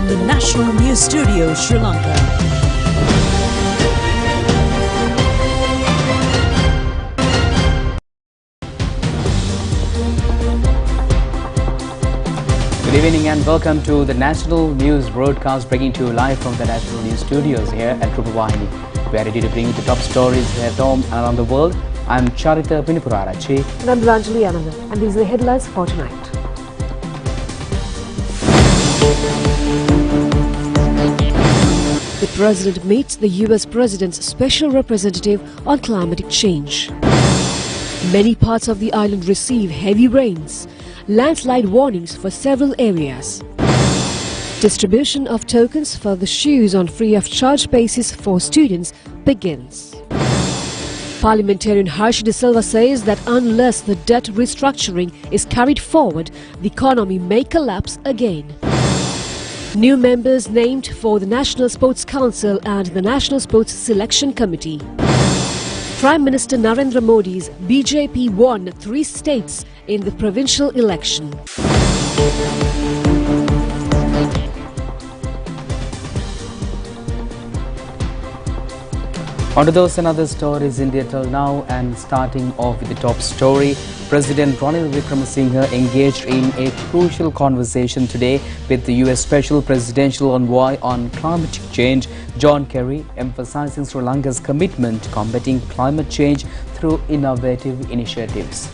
from the National News Studio, Sri Lanka. Good evening and welcome to the National News broadcast, bringing to you live from the National News Studios here at Rupavahini. We are ready to bring you the top stories at home and around the world. I'm Charita Pinipurarachi. And I'm Anjali Ananda. And these are the headlines for tonight. The President meets the US President's Special Representative on climate change. Many parts of the island receive heavy rains. Landslide warnings for several areas. Distribution of tokens for the shoes on free-of-charge basis for students begins. Parliamentarian Harsh De Silva says that unless the debt restructuring is carried forward, the economy may collapse again. New members named for the National Sports Council and the National Sports Selection Committee. Prime Minister Narendra Modi's BJP won 3 states in the provincial election. On to those and other stories in detail now, and starting off with the top story. President Ranil Wickremesinghe engaged in a crucial conversation today with the US Special Presidential Envoy on Climate Change, John Kerry, emphasizing Sri Lanka's commitment to combating climate change through innovative initiatives.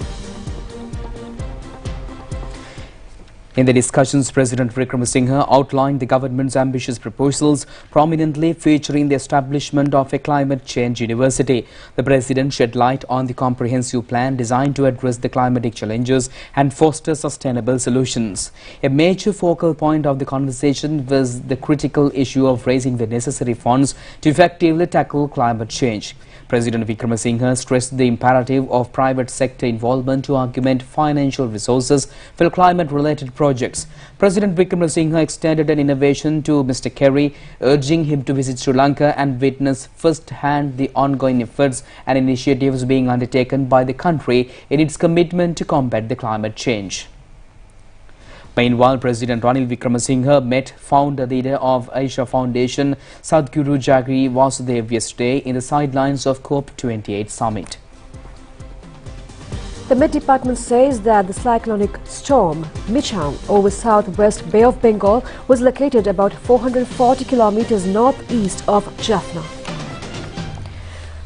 In the discussions, President Wickremesinghe outlined the government's ambitious proposals, prominently featuring the establishment of a climate change university. The President shed light on the comprehensive plan designed to address the climatic challenges and foster sustainable solutions. A major focal point of the conversation was the critical issue of raising the necessary funds to effectively tackle climate change. President Wickremesinghe stressed the imperative of private sector involvement to augment financial resources for climate-related projects. President Wickremesinghe extended an invitation to Mr. Kerry, urging him to visit Sri Lanka and witness firsthand the ongoing efforts and initiatives being undertaken by the country in its commitment to combat the climate change. Meanwhile, President Ranil Wickremesinghe met founder leader of Asia Foundation, Sadhguru Jaggi Vasudev, yesterday in the sidelines of COP28 summit. The Met Department says that the cyclonic storm Michaung over southwest Bay of Bengal was located about 440 kilometers northeast of Jaffna.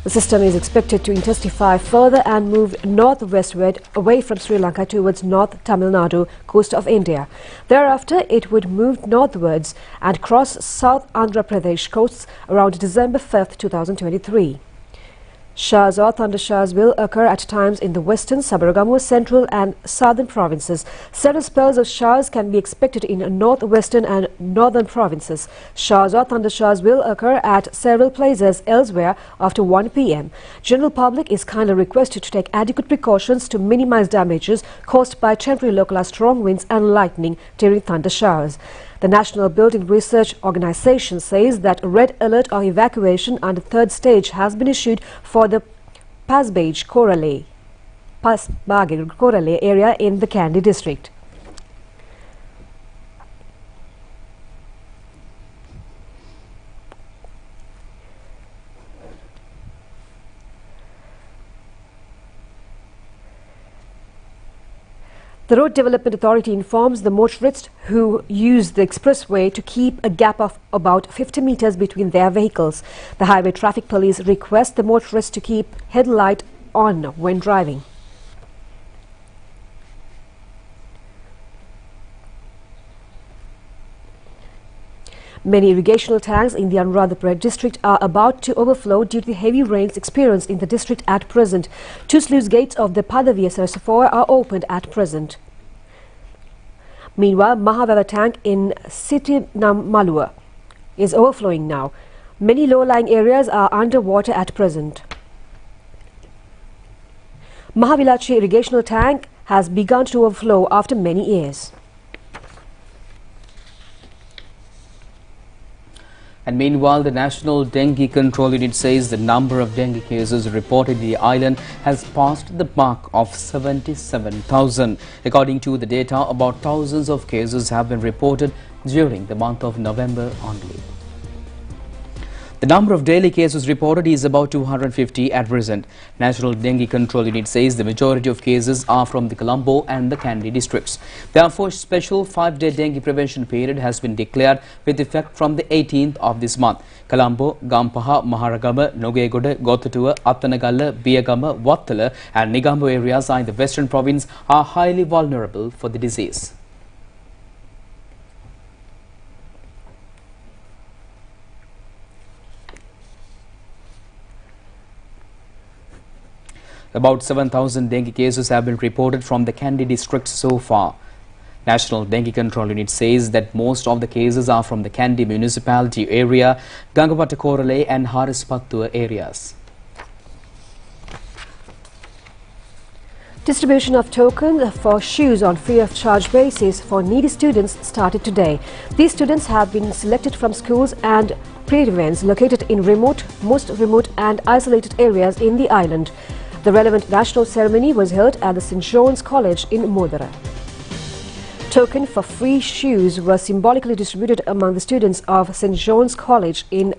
The system is expected to intensify further and move northwestward away from Sri Lanka towards North Tamil Nadu coast of India. Thereafter, it would move northwards and cross South Andhra Pradesh coasts around December 5, 2023. Showers or thundershowers will occur at times in the western, Sabaragamuwa, central and southern provinces. Several spells of showers can be expected in northwestern and northern provinces. Showers or thundershowers will occur at several places elsewhere after 1 p.m. General public is kindly requested to take adequate precautions to minimize damages caused by temporary localized strong winds and lightning during thunder showers. The National Building Research Organization says that a red alert of evacuation under third stage has been issued for the Pasbage Korale area in the Kandy district. The Road Development Authority informs the motorists who use the expressway to keep a gap of about 50 meters between their vehicles. The Highway Traffic Police request the motorists to keep headlight on when driving. Many irrigational tanks in the Anuradhapura district are about to overflow due to the heavy rains experienced in the district at present. 2 sluice gates of the Padaviya Reservoir are opened at present. Meanwhile, Mahavava tank in Sitinamalua is overflowing now. Many low-lying areas are underwater at present. Mahavilachi irrigational tank has begun to overflow after many years. And meanwhile, the National Dengue Control Unit says the number of dengue cases reported in the island has passed the mark of 77,000. According to the data, about thousands of cases have been reported during the month of November only. The number of daily cases reported is about 250 at present. National Dengue Control Unit says the majority of cases are from the Colombo and the Kandy districts. Therefore, special 5-day dengue prevention period has been declared with effect from the 18th of this month. Colombo, Gampaha, Maharagama, Nogegoda, Gotatuwa, Attanagalla, Biyagama, Wattala and Nigambo areas in the western province are highly vulnerable for the disease. About 7,000 dengue cases have been reported from the Kandy district so far. National Dengue Control Unit says that most of the cases are from the Kandy municipality area, Gangapatakorale and Harispattua areas. Distribution of tokens for shoes on free-of-charge basis for needy students started today. These students have been selected from schools and pre-events located in most remote and isolated areas in the island. The relevant national ceremony was held at the St. John's College in Modara. Token for free shoes were symbolically distributed among the students of St. John's College in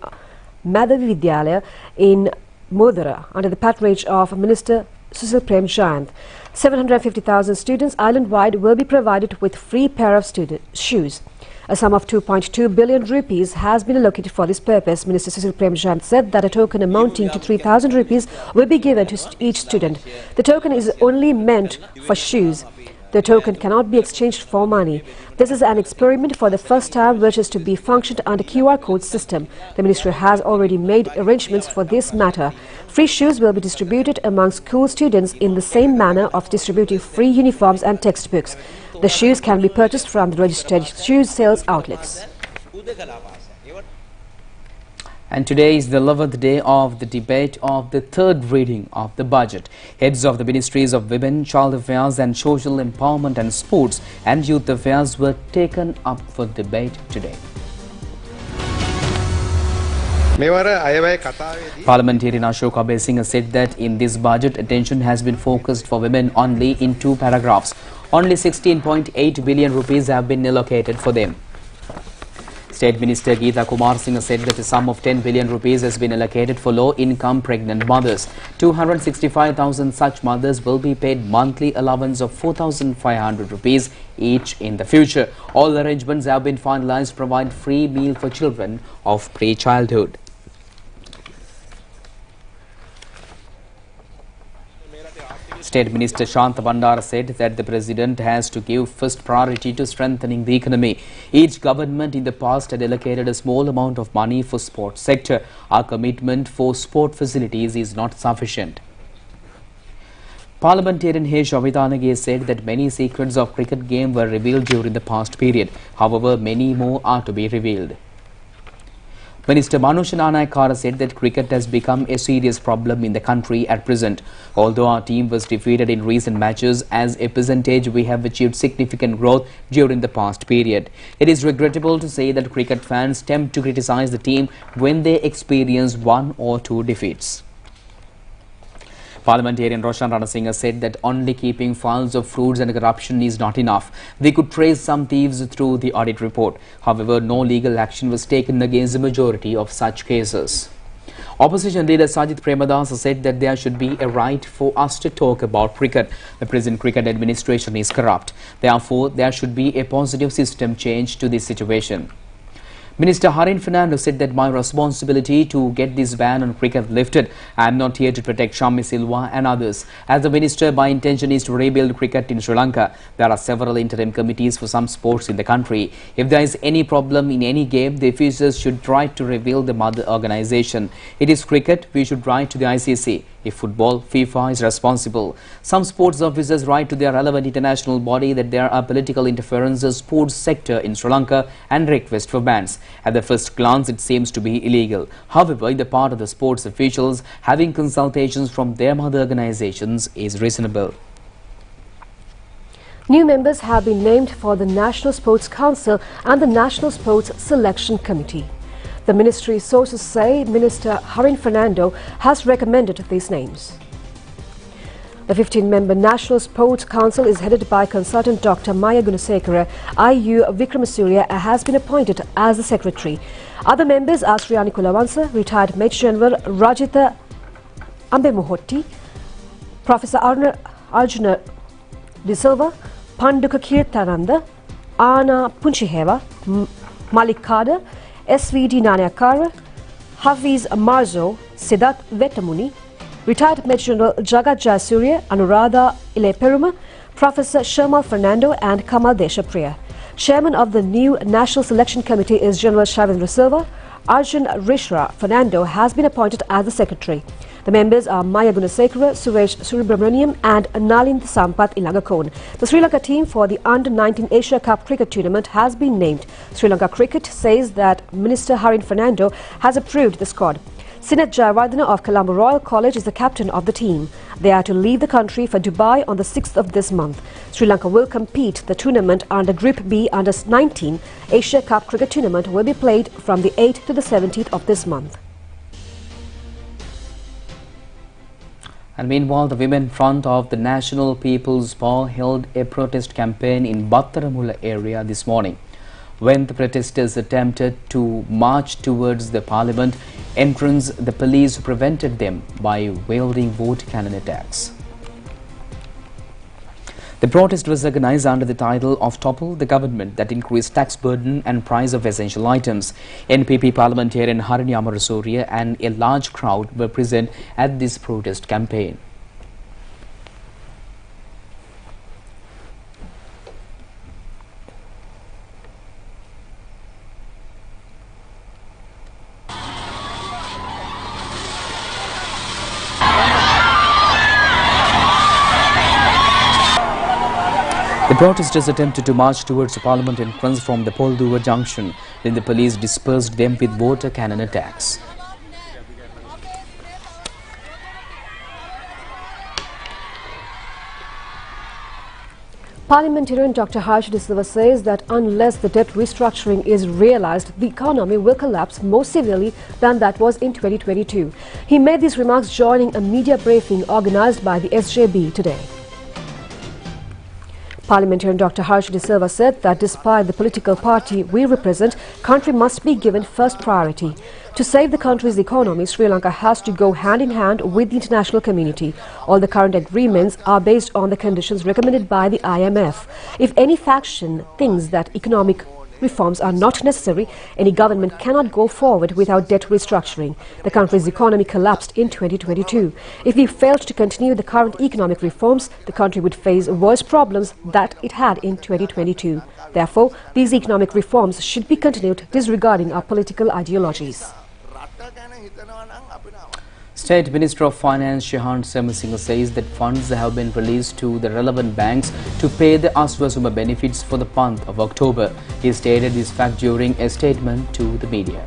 Madhavi Vidyalaya in Modara under the patronage of Minister Susil Prem Chand. 750,000 students island-wide will be provided with free pair of shoes. A sum of 2.2 billion rupees has been allocated for this purpose. Minister Susil Prem Chand said that a token amounting to 3,000 rupees will be given to each student. The token is only meant for shoes. The token cannot be exchanged for money. This is an experiment for the first time which is to be functioned under QR code system. The ministry has already made arrangements for this matter. Free shoes will be distributed among school students in the same manner of distributing free uniforms and textbooks. The shoes can be purchased from the registered shoes sales outlets. And today is the 11th day of the debate of the third reading of the budget. Heads of the Ministries of Women, Child Affairs and Social Empowerment and Sports and Youth Affairs were taken up for debate today. Parliamentarian Ashok Abesinghe said that in this budget, attention has been focused for women only in 2 paragraphs. Only 16.8 billion rupees have been allocated for them. State Minister Geeta Kumar Singh said that a sum of 10 billion rupees has been allocated for low-income pregnant mothers. 265,000 such mothers will be paid monthly allowance of 4,500 rupees each in the future. All arrangements have been finalized to provide free meal for children of pre-childhood. State Minister Shanta Bandara said that the President has to give first priority to strengthening the economy. Each government in the past had allocated a small amount of money for sports sector. Our commitment for sport facilities is not sufficient. Parliamentarian Hesh Avidanage said that many secrets of cricket game were revealed during the past period. However, many more are to be revealed. Minister Manusha Nanayakkara said that cricket has become a serious problem in the country at present. Although our team was defeated in recent matches, as a percentage we have achieved significant growth during the past period. It is regrettable to say that cricket fans tend to criticize the team when they experience 1 or 2 defeats. Parliamentarian Roshan Ranasinghe said that only keeping files of frauds and corruption is not enough. We could trace some thieves through the audit report. However, no legal action was taken against the majority of such cases. Opposition leader Sajith Premadasa said that there should be a right for us to talk about cricket. The present cricket administration is corrupt. Therefore, there should be a positive system change to this situation. Minister Harin Fernando said that my responsibility to get this ban on cricket lifted. I am not here to protect Shammi Silva and others. As the minister, my intention is to rebuild cricket in Sri Lanka. There are several interim committees for some sports in the country. If there is any problem in any game, the officers should try to reveal the mother organization. It is cricket, we should write to the ICC. If football, FIFA is responsible. Some sports officers write to their relevant international body that there are political interference in the sports sector in Sri Lanka and request for bans. At the first glance, it seems to be illegal. However, in the part of the sports officials, having consultations from their mother organizations is reasonable. New members have been named for the National Sports Council and the National Sports Selection Committee. The ministry sources say Minister Harin Fernando has recommended these names. The 15-member National Sports Council is headed by consultant Dr. Maya Gunasekara. IU Vikramasuriya has been appointed as the secretary. Other members are Sriyani Kulawansa, retired Major General Rajitha Ambemohotti, Professor Arjuna De Silva, Panduka Kirtananda, Anna Punchiheva, Malik Kader, SVD Nanyakara, Hafiz Marzo, Siddharth Vetamuni, retired Major General Jagat Jayasuriya, Anuradha Ileperuma, Professor Sharmal Fernando and Kamal Deshapriya. Chairman of the new National Selection Committee is General Shavindra Silva. Arjun Rishra Fernando has been appointed as the secretary. The members are Maya Gunasekara, Suresh Suribramaniam and Nalind Sampath Ilagakon. The Sri Lanka team for the Under-19 Asia Cup cricket tournament has been named. Sri Lanka Cricket says that Minister Harin Fernando has approved the squad. Sinet Jayawardena of Colombo Royal College is the captain of the team. They are to leave the country for Dubai on the 6th of this month. Sri Lanka will compete the tournament under Group B Under-19 Asia Cup cricket tournament will be played from the 8th to the 17th of this month. And meanwhile, the women front of the National People's Ball held a protest campaign in Battaramula area this morning. When the protesters attempted to march towards the parliament entrance, the police prevented them by wielding water cannon attacks. The protest was organized under the title of Topple the Government that increased tax burden and price of essential items. NPP parliamentarian Harini Amarasuriya and a large crowd were present at this protest campaign. The protesters attempted to march towards the parliament entrance from the Polduva junction. Then the police dispersed them with water cannon attacks. Parliamentarian Dr. Harsh De Silva says that unless the debt restructuring is realized, the economy will collapse more severely than that was in 2022. He made these remarks joining a media briefing organized by the SJB today. Parliamentarian Dr. Harsh De Silva said that despite the political party we represent, country must be given first priority. To save the country's economy, Sri Lanka has to go hand in hand with the international community. All the current agreements are based on the conditions recommended by the IMF. If any faction thinks that economic reforms are not necessary, any government cannot go forward without debt restructuring. The country's economy collapsed in 2022. If we failed to continue the current economic reforms, the country would face worse problems that it had in 2022. Therefore, these economic reforms should be continued disregarding our political ideologies. State Minister of Finance Shehan Semasinghe says that funds have been released to the relevant banks to pay the Aswasuma benefits for the month of October. He stated this fact during a statement to the media.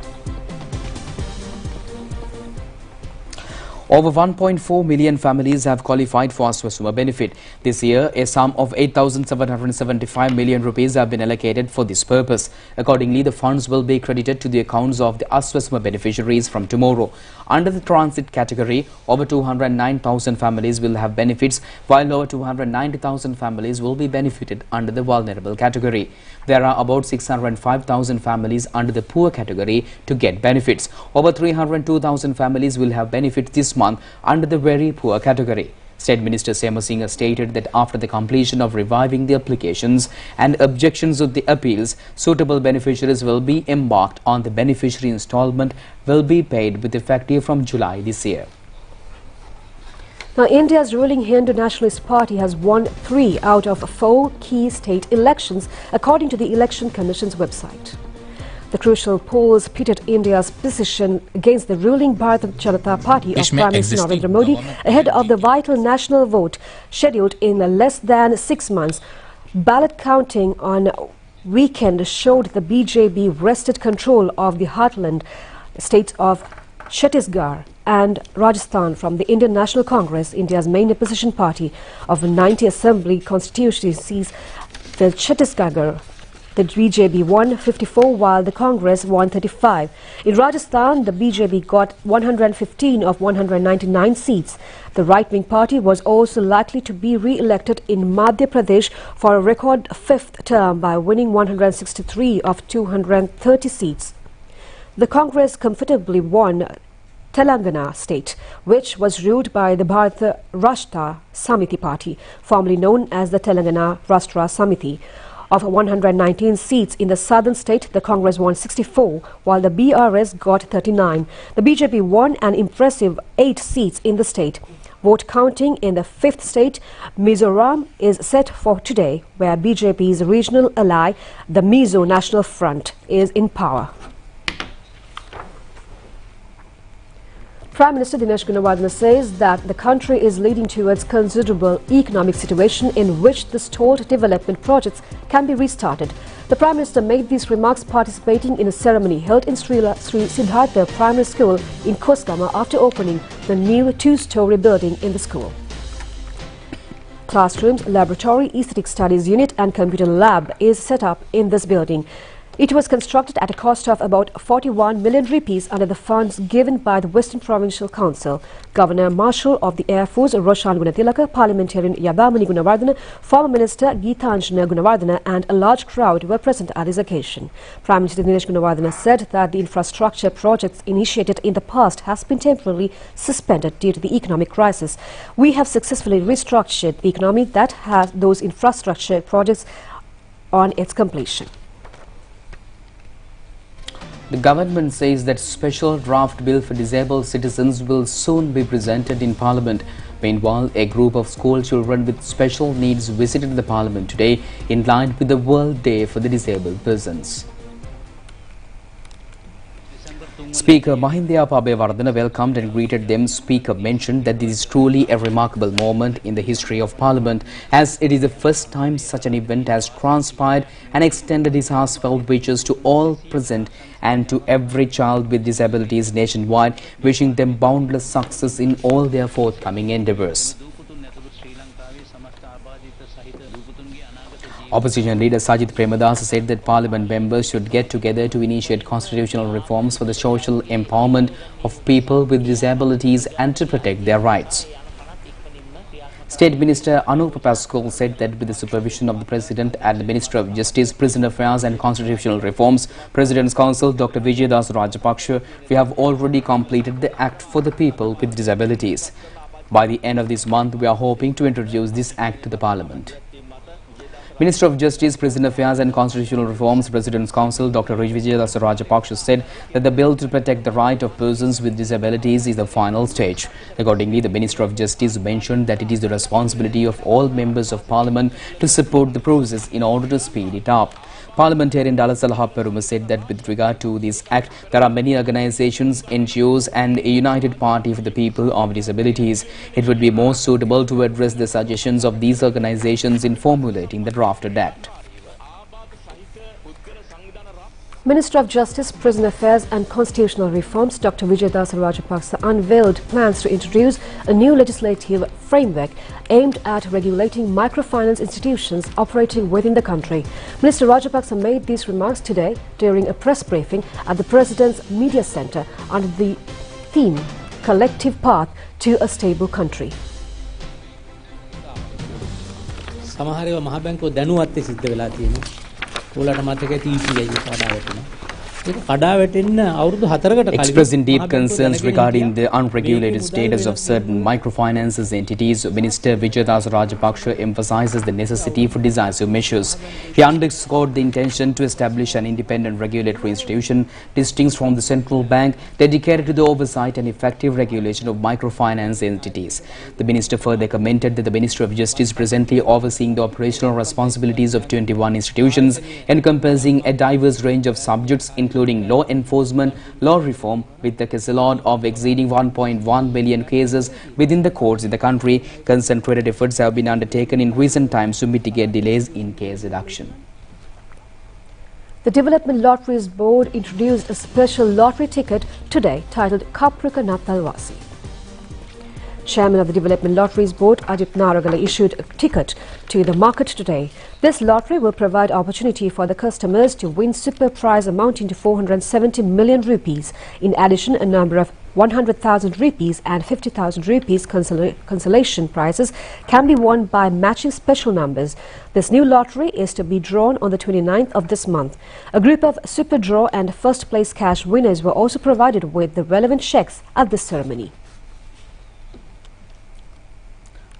Over 1.4 million families have qualified for Aswasuma benefit. This year, a sum of 8,775 million rupees have been allocated for this purpose. Accordingly, the funds will be credited to the accounts of the Aswasuma beneficiaries from tomorrow. Under the transit category, over 209,000 families will have benefits, while over 290,000 families will be benefited under the vulnerable category. There are about 605,000 families under the poor category to get benefits. Over 302,000 families will have benefits this month under the very poor category. State Minister Semasinghe stated that after the completion of reviving the applications and objections of the appeals, suitable beneficiaries will be embarked on the beneficiary installment will be paid with effect from July this year. Now, India's ruling Hindu Nationalist Party has won 3 out of 4 key state elections, according to the Election Commission's website. The crucial polls pitted India's position against the ruling Bharatiya Janata Party of Prime Minister Narendra Modi ahead of the vital national vote scheduled in less than 6 months. Ballot counting on weekend showed the BJP wrested control of the heartland states of Chhattisgarh and Rajasthan from the Indian National Congress, India's main opposition party. Of 90 assembly constituencies, the Chhattisgarh The BJP won 54 while the Congress won 35. In Rajasthan, the BJP got 115 of 199 seats. The right-wing party was also likely to be re-elected in Madhya Pradesh for a record fifth term by winning 163 of 230 seats. The Congress comfortably won Telangana state, which was ruled by the Bharata Rashtra Samiti party, formerly known as the Telangana Rashtra Samiti. Of 119 seats in the southern state, the Congress won 64, while the BRS got 39. The BJP won an impressive 8 seats in the state. Vote counting in the fifth state, Mizoram, is set for today, where BJP's regional ally, the Mizo National Front, is in power. Prime Minister Dinesh Gunawardena says that the country is leading towards considerable economic situation in which the stalled development projects can be restarted. The Prime Minister made these remarks participating in a ceremony held in Sri Siddhartha Primary School in Koskama after opening the new 2-story building in the school. Classrooms, laboratory, aesthetic studies unit and computer lab is set up in this building. It was constructed at a cost of about 41 million rupees under the funds given by the Western Provincial Council. Governor Marshal of the Air Force Roshan Gunatilaka, Parliamentarian Yadamani Gunawardena, former Minister Geethanjana Gunawardena and a large crowd were present at this occasion. Prime Minister Dinesh Gunawardena said that the infrastructure projects initiated in the past has been temporarily suspended due to the economic crisis. We have successfully restructured the economy that has those infrastructure projects on its completion. The government says that special draft bill for disabled citizens will soon be presented in Parliament. Meanwhile, a group of school children with special needs visited the Parliament today in line with the World Day for the Disabled Persons. Speaker Mahindaya Pabewardena welcomed and greeted them. Speaker mentioned that this is truly a remarkable moment in the history of Parliament, as it is the first time such an event has transpired, and extended his heartfelt wishes to all present and to every child with disabilities nationwide, wishing them boundless success in all their forthcoming endeavours. Opposition leader Sajith Premadasa said that Parliament members should get together to initiate constitutional reforms for the social empowerment of people with disabilities and to protect their rights. State Minister Anup Paskal said that with the supervision of the President and the Minister of Justice, Prison Affairs and Constitutional Reforms, President's Council Dr. Vijayadas Rajapaksa, we have already completed the Act for the people with disabilities. By the end of this month, we are hoping to introduce this Act to the Parliament. Minister of Justice, Prison Affairs and Constitutional Reforms, President's Council Dr. Vijayadas Rajapaksa said that the bill to protect the right of persons with disabilities is the final stage. Accordingly, the Minister of Justice mentioned that it is the responsibility of all members of Parliament to support the process in order to speed it up. Parliamentarian Dalasalaha Peruma said that with regard to this act, there are many organizations, NGOs and a united party for the people of disabilities. It would be more suitable to address the suggestions of these organizations in formulating the drafted act. Minister of Justice, Prison Affairs and Constitutional Reforms Dr. Vijayadas Rajapaksa unveiled plans to introduce a new legislative framework aimed at regulating microfinance institutions operating within the country. Minister Rajapaksa made these remarks today during a press briefing at the President's Media Centre under the theme Collective Path to a Stable Country. Expressing deep concerns regarding the unregulated status of certain microfinance entities, Minister Vijayadas Rajapaksa emphasizes the necessity for decisive measures. He underscored the intention to establish an independent regulatory institution distinct from the central bank, dedicated to the oversight and effective regulation of microfinance entities. The minister further commented that the Minister of Justice presently overseeing the operational responsibilities of 21 institutions encompassing a diverse range of subjects including law enforcement, law reform, with the caseload of exceeding 1.1 million cases within the courts in the country. Concentrated efforts have been undertaken in recent times to mitigate delays in case reduction. The Development Lotteries Board introduced a special lottery ticket today titled Kaprika Natalwasi. Chairman of the Development Lotteries Board, Ajit Naragala, issued a ticket to the market today. This lottery will provide opportunity for the customers to win super prize amounting to 470 million rupees. In addition, a number of 100,000 rupees and 50,000 rupees consolation prizes can be won by matching special numbers. This new lottery is to be drawn on the 29th of this month. A group of super draw and first place cash winners were also provided with the relevant checks at this ceremony.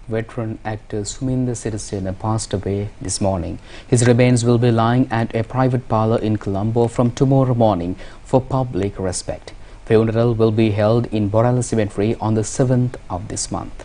Veteran actor Suminder Sirisena passed away this morning. His remains will be lying at a private parlour in Colombo from tomorrow morning for public respect. Funeral will be held in Borala Cemetery on the 7th of this month.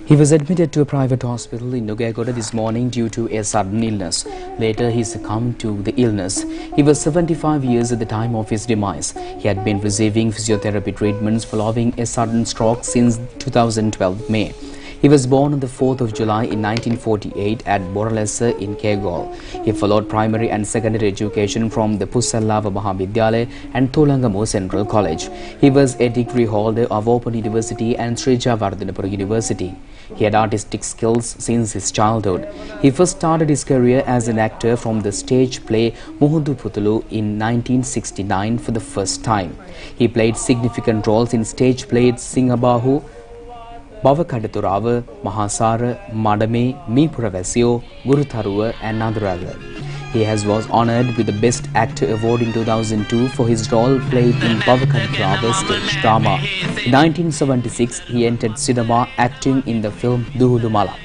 He was admitted to a private hospital in Nugagoda this morning due to a sudden illness. Later, he succumbed to the illness. He was 75 years at the time of his demise. He had been receiving physiotherapy treatments following a sudden stroke since 2012 May. He was born on the 4th of July in 1948 at Boralesa in Kegol. He followed primary and secondary education from the Pusallava Mahavidyalaya and Tholangamo Central College. He was a degree holder of Open University and Sri Javardhanapura University. He had artistic skills since his childhood. He first started his career as an actor from the stage play Muhundu Putulu in 1969 for the first time. He played significant roles in stage plays Singabahu, Bavakadaturava, Mahasara, Madame, Meepuravasio, Gurutharuva and Naduraga. He was honoured with the Best Actor Award in 2002 for his role played in Bavakadaturava stage drama. In 1976, he entered cinema acting in the film Duhulumala.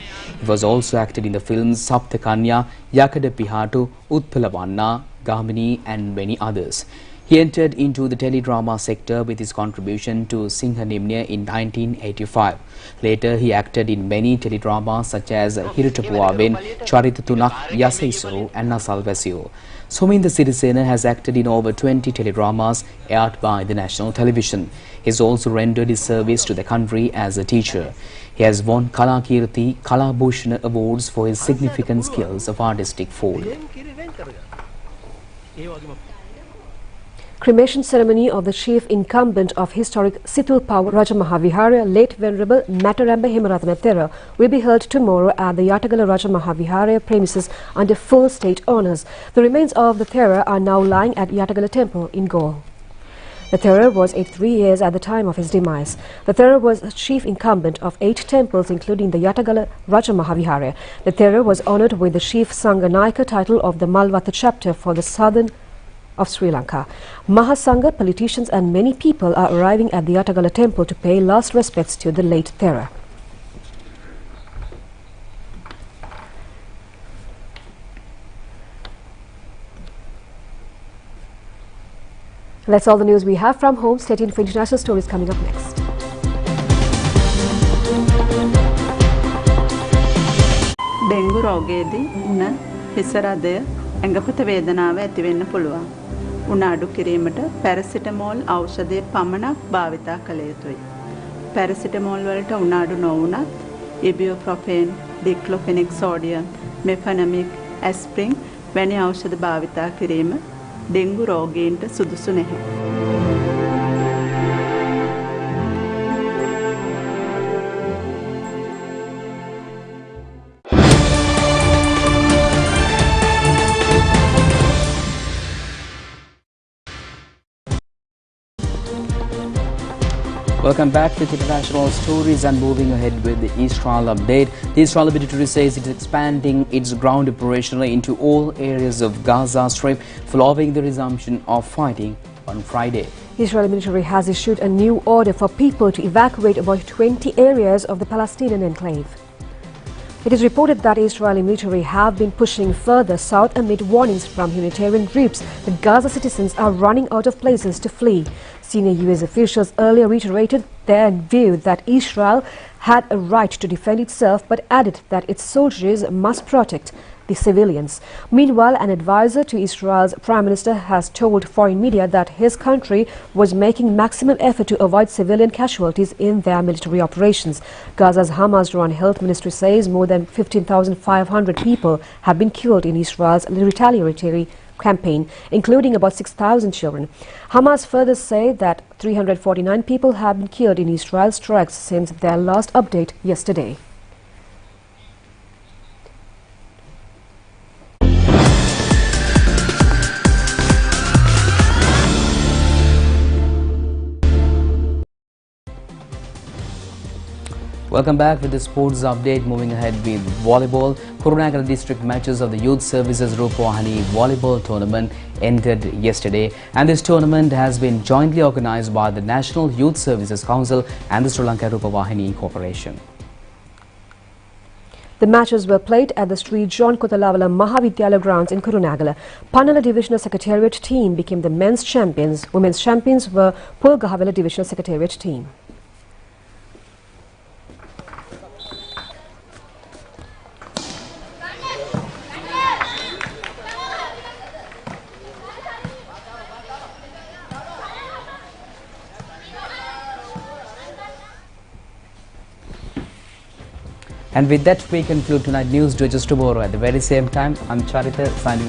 He was also acted in the films Saptakanya, Yakada Pihatu, Utpalavanna, Gamini and many others. He entered into the teledrama sector with his contribution to Singhanimnya in 1985. Later, he acted in many teledramas such as Hirutapuaven, Charitatunak, Yasaiso and Nasalvasio. Suminder Sirisena has acted in over 20 teledramas aired by the national television. He has also rendered his service to the country as a teacher. He has won Kalakirti, Kalabhushana awards for his significant skills of artistic fold. Cremation ceremony of the chief incumbent of historic Situlpawa Raja Mahaviharaya, late Venerable Mattaramba Hemaratana Thera, will be held tomorrow at the Yatagala Raja Mahaviharaya premises under full state honours. The remains of the Thera are now lying at Yatagala Temple in Gaul. The Thera was 83 years at the time of his demise. The Thera was chief incumbent of 8 temples, including the Yatagala Raja Mahaviharaya. The Thera was honoured with the chief Sangha Nayaka title of the Malwatha chapter for the southern of Sri Lanka. Mahasangha, politicians and many people are arriving at the Yatagala temple to pay last respects to the late Thera. That's all the news we have from home. Stay tuned for international stories coming up next. Dengue රෝගයේදී උණ හිසරදය ඇඟපත වේදනාව ඇති වෙන්න පුළුවන්. උණ අඩු කිරීමට paracetamol ඖෂධය පමණක් භාවිතා කළ යුතුයි. පැරසිටමෝල් වලට උණ අඩු නොවුනත් ඉබුප්‍රොෆෙන්, ඩික්ලොෆෙනික් සෝඩියම්, මෙෆනමික්, ඇස්ප්‍රින් වැනි ඖෂධ භාවිතා කිරීම ඩෙන්ගු රෝගීන්ට සුදුසු නැහැ. Welcome back with international stories and moving ahead with the Israel update. The Israeli military says it is expanding its ground operation into all areas of Gaza Strip following the resumption of fighting on Friday. Israeli military has issued a new order for people to evacuate about 20 areas of the Palestinian enclave. It is reported that Israeli military have been pushing further south amid warnings from humanitarian groups that Gaza citizens are running out of places to flee. Senior US officials earlier reiterated their view that Israel had a right to defend itself, but added that its soldiers must protect the civilians. Meanwhile, an advisor to Israel's Prime Minister has told foreign media that his country was making maximum effort to avoid civilian casualties in their military operations. Gaza's Hamas-run health ministry says more than 15,500 people have been killed in Israel's retaliatory campaign, including about 6,000 children. Hamas further say that 349 people have been killed in Israel's strikes since their last update yesterday. Welcome back with the sports update. Moving ahead with volleyball. Kurunagala district matches of the Youth Services Rupavahini volleyball tournament ended yesterday, and this tournament has been jointly organized by the National Youth Services Council and the Sri Lanka Rupavahini Corporation. The matches were played at the Sri John Kotalavala Mahavidyalaya grounds in Kurunagala. Pannala Divisional Secretariat team became the men's champions. Women's champions were Pulgahavela Divisional Secretariat team. And with that, we conclude tonight's news. Do it just tomorrow at the very same time. I'm Charita signing